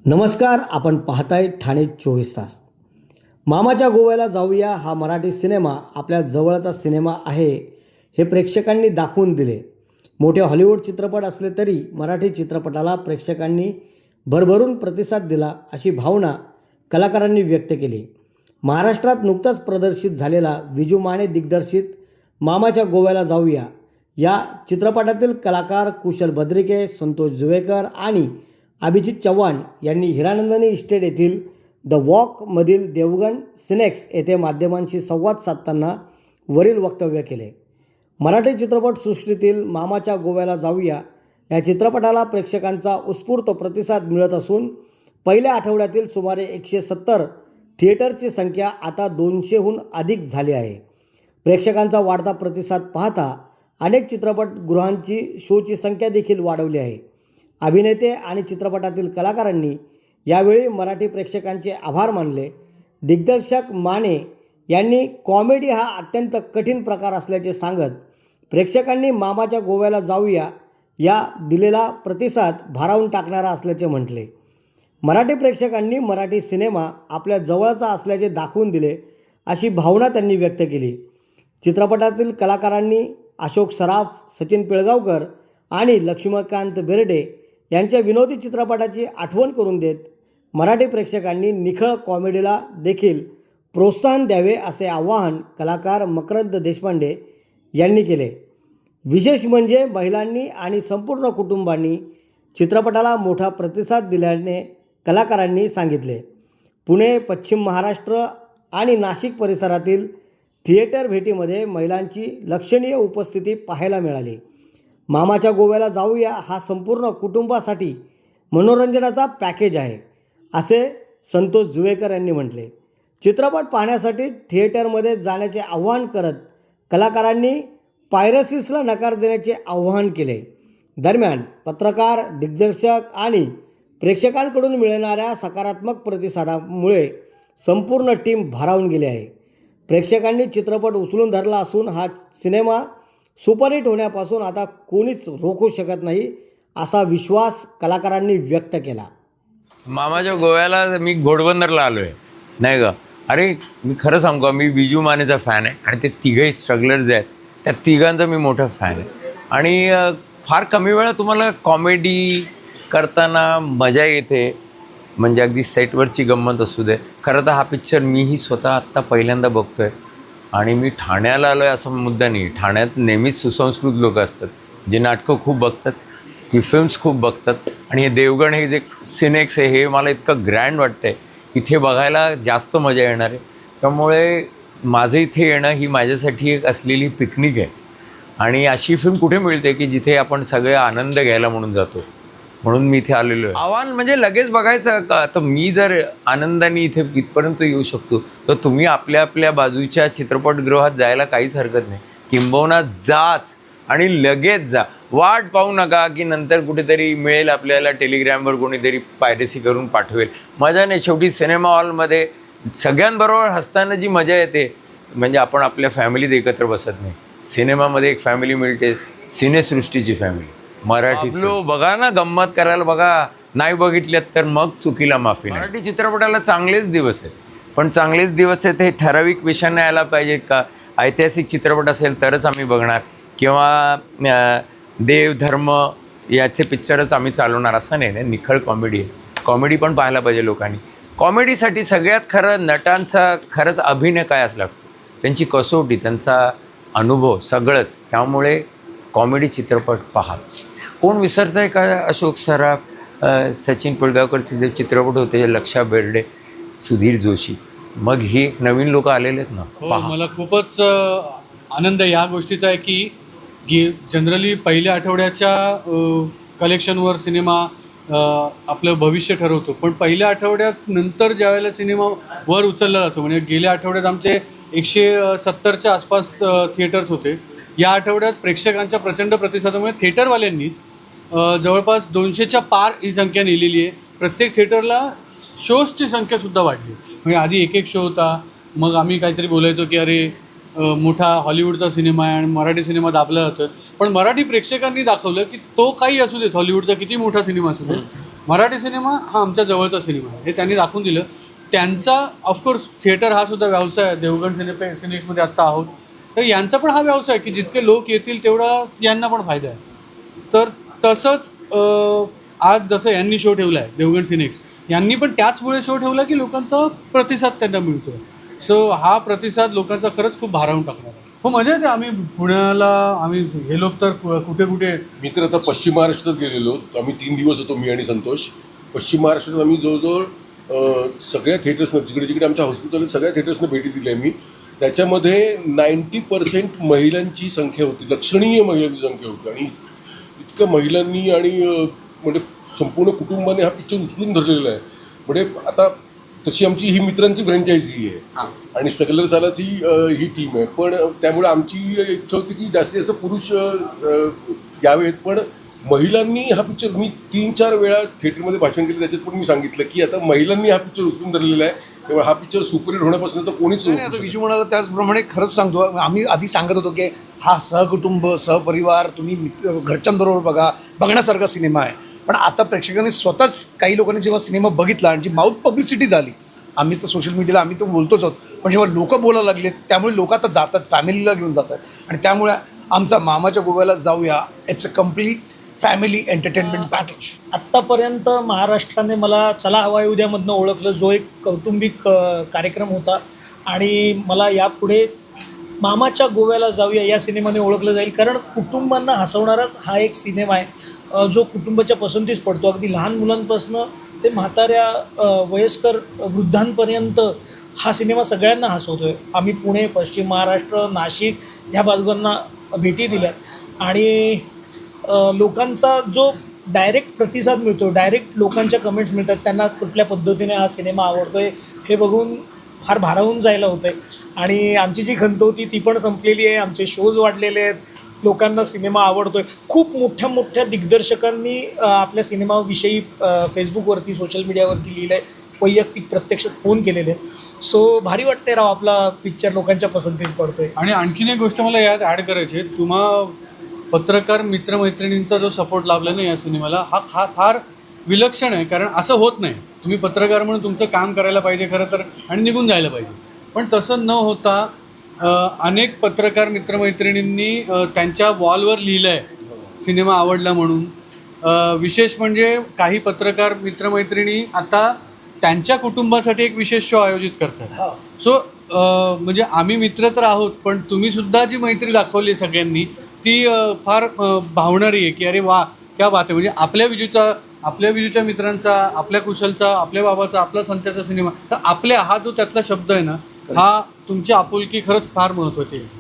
नमस्कार. आपण पाहताय ठाणे 24 तास. मामाच्या गोव्याला जाऊया हा मराठी सिनेमा आपल्या जवळचा सिनेमा आहे हे प्रेक्षकांनी दाखवून दिले. मोठे हॉलिवूड चित्रपट असले तरी मराठी चित्रपटाला प्रेक्षकांनी भरभरून प्रतिसाद दिला अशी भावना कलाकारांनी व्यक्त केली. महाराष्ट्रात नुकताच प्रदर्शित झालेला विजू माने दिग्दर्शित मामाच्या गोव्याला जाऊया या चित्रपटातील कलाकार कुशल बद्रिके, संतोष जुवेकर आणि अभिजित चव्हाण यांनी हिरानंदिनी इस्टेट येथील द वॉकमधील देवगन सिनेक्स येथे माध्यमांशी संवाद साधताना वरील वक्तव्य केले. मराठी चित्रपटसृष्टीतील मामाच्या गोव्याला जाऊया या चित्रपटाला प्रेक्षकांचा उत्स्फूर्त प्रतिसाद मिळत असून पहिल्या आठवड्यातील सुमारे 170 थिएटरची संख्या आता 200हून अधिक झाली आहे. प्रेक्षकांचा वाढता प्रतिसाद पाहता अनेक चित्रपटगृहांची शोची संख्या देखील वाढवली आहे. अभिनेते आणि चित्रपटातील कलाकारांनी यावेळी मराठी प्रेक्षकांचे आभार मानले. दिग्दर्शक माने यांनी कॉमेडी हा अत्यंत कठीण प्रकार असल्याचे सांगत प्रेक्षकांनी मामाच्या गोव्याला जाऊया या दिलेला प्रतिसाद भारावून टाकणारा असल्याचे म्हटले. मराठी प्रेक्षकांनी मराठी सिनेमा आपल्या जवळचा असल्याचे दाखवून दिले अशी भावना त्यांनी व्यक्त केली. चित्रपटातील कलाकारांनी अशोक सराफ, सचिन पिळगावकर आणि लक्ष्मीकांत बेर्डे यांच्या विनोदी चित्रपटाची आठवण करून देत मराठी प्रेक्षकांनी निखळ कॉमेडीला देखील प्रोत्साहन द्यावे असे आवाहन कलाकार मकरंद देशपांडे यांनी केले. विशेष म्हणजे महिलांनी आणि संपूर्ण कुटुंबांनी चित्रपटाला मोठा प्रतिसाद दिल्याने कलाकारांनी सांगितले. पुणे, पश्चिम महाराष्ट्र आणि नाशिक परिसरातील थिएटर भेटीमध्ये महिलांची लक्षणीय उपस्थिती पाहायला मिळाली. मामाच्या गोव्याला जाऊया हा संपूर्ण कुटुंबासाठी मनोरंजनाचा पॅकेज आहे असे संतोष जुवेकर यांनी म्हटले. चित्रपट पाहण्यासाठी थिएटरमध्ये जाण्याचे आवाहन करत कलाकारांनी पायरसीसला नकार देण्याचे आवाहन केले. दरम्यान पत्रकार, दिग्दर्शक आणि प्रेक्षकांकडून मिळणाऱ्या सकारात्मक प्रतिसादामुळे संपूर्ण टीम भारावून गेली आहे. प्रेक्षकांनी चित्रपट उचलून धरला असून हा सिनेमा सुपरहिट होण्यापासून आता कोणीच रोखू शकत नाही असा विश्वास कलाकारांनी व्यक्त केला. मामाच्या गोव्याला मी घोडबंदरला आलो आहे नाही का. अरे मी खरं सांगू का, मी विजू मानेचा फॅन आहे आणि ते तिघही स्ट्रगलर्स आहेत त्या तिघांचा मी मोठा फॅन आहे. आणि फार कमी वेळा तुम्हाला कॉमेडी करताना मजा येते, म्हणजे अगदी सेटवरची गंमत असू दे. खरं तर हा पिक्चर मीही स्वतः आत्ता पहिल्यांदा बघतो आहे आणि मी ठाण्याला आलो आहे असा मुद्दा नाही. ठाण्यात नेहमीच सुसंस्कृत लोक असतात जे नाटकं खूप बघतात, ती फिल्म्स खूप बघतात. आणि हे देवगण हे जे सिनेक्स आहे हे मला इतकं ग्रँड वाटतं आहे, इथे बघायला जास्त मजा येणार आहे. त्यामुळे माझं इथे येणं ही माझ्यासाठी एक असलेली पिकनिक आहे. आणि अशी फिल्म कुठे मिळते की जिथे आपण सगळे आनंद घ्यायला म्हणून जातो, म्हणून मी इथे आलेलो आहे. आव्हान म्हणजे लगेच बघायचं का, तर मी जर आनंदाने इथे इथपर्यंत येऊ शकतो तर तुम्ही आपल्या आपल्या बाजूच्या चित्रपटगृहात जायला काहीच हरकत नाही. किंबहुना जाच आणि लगेच जा. वाट पाहू नका की नंतर कुठेतरी मिळेल आपल्याला टेलिग्रॅमवर कोणीतरी पायरेसी करून पाठवेल. मजा नाही. शेवटी सिनेमा हॉलमध्ये सगळ्यांबरोबर हसताना जी मजा येते म्हणजे आपण आपल्या फॅमिलीत एकत्र बसत नाही. सिनेमामध्ये एक फॅमिली मिळते, सिनेसृष्टीची फॅमिली. मराठी बघा ना, गंमत करायला बघा. नाही बघितल्यात तर मग चुकीला माफी नाही. मराठी चित्रपटाला चांगलेच दिवस आहेत, पण चांगलेच दिवस आहेत हे ठराविक विषयांना यायला पाहिजेत का. ऐतिहासिक चित्रपट असेल तरच आम्ही बघणार किंवा देव धर्म याचे पिक्चरच आम्ही चालवणार असं नाही. निखळ कॉमेडी आहे. कॉमेडी पण पाहायला पाहिजे लोकांनी. कॉमेडीसाठी सगळ्यात खरं नटांचा खरंच अभिनय काय असला लागतो, त्यांची कसोटी, त्यांचा अनुभव सगळंच. त्यामुळे कॉमेडी चित्रपट पहा. कोण विसरतं आहे का अशोक सराफ, सचिन पिळगावकरचे जे चित्रपट होते, लक्षा बेर्डे, सुधीर जोशी, मग ही नवीन लोक आलेले आहेत ना. हो, मला खूपच आनंद या गोष्टीचा आहे की जनरली पहिल्या आठवड्याच्या कलेक्शनवर सिनेमा आपलं भविष्य ठरवतो, पण पहिल्या आठवड्यात नंतर ज्यावेळेला सिनेमा वर उचलला जातो, म्हणजे गेल्या आठवड्यात आमचे 170च्या आसपास थिएटर्स होते. या आठवड्यात प्रेक्षकांच्या प्रचंड प्रतिसादामुळे थिएटरवाल्यांनीच जवळपास 200च्या पार ही संख्या नेलेली आहे. प्रत्येक थिएटरला शोजची संख्यासुद्धा वाढली. म्हणजे आधी एक शो होता, मग आम्ही काहीतरी बोलायचो की अरे मोठा हॉलिवूडचा सिनेमा आहे आणि मराठी सिनेमा दाबला जातो, पण मराठी प्रेक्षकांनी दाखवलं की तो काही असू देत, हॉलिवूडचा किती मोठा सिनेमा असू दे, मराठी सिनेमा हा आमच्या जवळचा सिनेमा आहे, हे त्यांनी दाखवून दिलं. त्यांचा ऑफकोर्स थिएटर हा सुद्धा व्यवसाय आहे. देवगण सिनेप्लेक्समध्ये आत्ता आहोत, तर यांचा पण हा व्यवसाय आहे की जितके लोक येतील तेवढा यांना पण फायदा आहे. तर तसंच आज जसं यांनी शो ठेवला आहे देवगण सिनेक्स, यांनी पण त्याचमुळे शो ठेवला की लोकांचा प्रतिसाद त्यांना मिळतो. सो हा प्रतिसाद लोकांचा खरंच खूप भारावून टाकणार आहे. हो मजा येते. आम्ही पुण्याला आम्ही गेलो तर कुठे कुठे. मी तर आता पश्चिम महाराष्ट्रात गेलेलो. आम्ही 3 दिवस होतो, मी आणि संतोष. पश्चिम महाराष्ट्रात आम्ही जवळजवळ सगळ्या थिएटर्सनं, जिकडे जिकडे आमच्या हॉस्पिटल सगळ्या थिएटर्सनं भेटी दिली आहे मी. त्याच्यामध्ये 90% महिलांची संख्या होती, लक्षणीय महिलांची संख्या होती. आणि इतक्या महिलांनी आणि म्हणजे संपूर्ण कुटुंबाने हा पिक्चर उचलून धरलेला आहे. म्हणजे आता तशी आमची ही मित्रांची फ्रँचायझी आहे आणि स्ट्रगलर सालाची ही टीम आहे. पण त्यामुळे आमची इच्छा होती की जास्तीत जास्त पुरुष यावेत, पण महिलांनी हा पिक्चर, मी 3-4 वेळा थिएटरमध्ये भाषण केलं, त्याच्यात पण मी सांगितलं की आता महिलांनी हा पिक्चर उचलून धरलेला आहे. त्यामुळे हा पिक्चर सुपरहिट होण्यापासून तर कोणीच नाही, आता विजू म्हणाला त्याचप्रमाणे खरंच सांगतो, आम्ही आधी सांगत होतो की हा सहकुटुंब सहपरिवार तुम्ही मित्र घरच्यांबरोबर बघण्यासारखा सिनेमा आहे. पण आता प्रेक्षकांनी स्वतःच, काही लोकांनी जेव्हा सिनेमा बघितला आणि जी माउथ पब्लिसिटी झाली, आम्ही तर सोशल मीडियाला आम्ही तर बोलतोच आहोत, पण जेव्हा लोक बोलायला लागले त्यामुळे लोक आता जातात, फॅमिलीला घेऊन जातात. आणि त्यामुळे आमचा मामाच्या गोव्याला जाऊया it's a complete family entertainment package. आत्तापर्यंत महाराष्ट्राने मला चला हवा आहे उद्यामधनं ओळखलं, जो एक कौटुंबिक कार्यक्रम होता. आणि मला यापुढे मामाच्या गोव्याला जाऊया या सिनेमाने ओळखलं जाईल, कारण कुटुंबांना हसवणाराच हा एक सिनेमा आहे जो कुटुंबाच्या पसंतीस पडतो. अगदी लहान मुलांपासून ते म्हाताऱ्या वयस्कर वृद्धांपर्यंत हा सिनेमा सगळ्यांना हसवतो आहे. आम्ही पुणे, पश्चिम महाराष्ट्र, नाशिक ह्या बाजूंना भेटी दिल्यात आणि लोकांचा जो डायरेक्ट प्रतिसाद मिळतो, डायरेक्ट लोकांच्या कमेंट्स मिळतात, त्यांना कुठल्या पद्धतीने हा सिनेमा आवडतो आहे हे बघून फार भारावून जायला होतं आहे. आणि आमची जी खंत होती ती पण संपलेली आहे. आमचे शोज वाढलेले आहेत, लोकांना सिनेमा आवडतो आहे. खूप मोठ्या मोठ्या दिग्दर्शकांनी आपल्या सिनेमाविषयी फेसबुकवरती, सोशल मीडियावरती लिहिलं आहे, वैयक्तिक प्रत्यक्षात फोन केलेले आहेत. सो भारी वाटते राव, आपला पिक्चर लोकांच्या पसंतीस पडतो आहे. आणि आणखीन एक गोष्ट मला यात ॲड करायची आहे, तुम्हा पत्रकार मित्रमैत्रिणींचा जो सपोर्ट लाभला ना या सिनेमाला, हा फार विलक्षण आहे. कारण असं होत नाही, तुम्ही पत्रकार म्हणून तुमचं काम करायला पाहिजे खरं तर आणि निघून जायला पाहिजे, पण तसं न होता अनेक पत्रकार मित्रमैत्रिणींनी त्यांच्या वॉलवर लिहिलं आहे सिनेमा आवडला म्हणून. विशेष म्हणजे काही पत्रकार मित्रमैत्रिणी आता त्यांच्या कुटुंबासाठी एक विशेष शो आयोजित करतात. सो म्हणजे आम्ही मित्र तर आहोत, पण तुम्हीसुद्धा जी मैत्री दाखवली सगळ्यांनी ती फार भावणारी आहे की अरे वा क्या बात आहे. म्हणजे आपल्या विजूच्या मित्रांचा, आपल्या कुशलचा, आपल्या बाबाचा, आपला संत्याचा सिनेमा, तर आपल्या हा जो त्यातला शब्द आहे ना, हा तुमची आपुलकी खरंच फार महत्त्वाची आहे.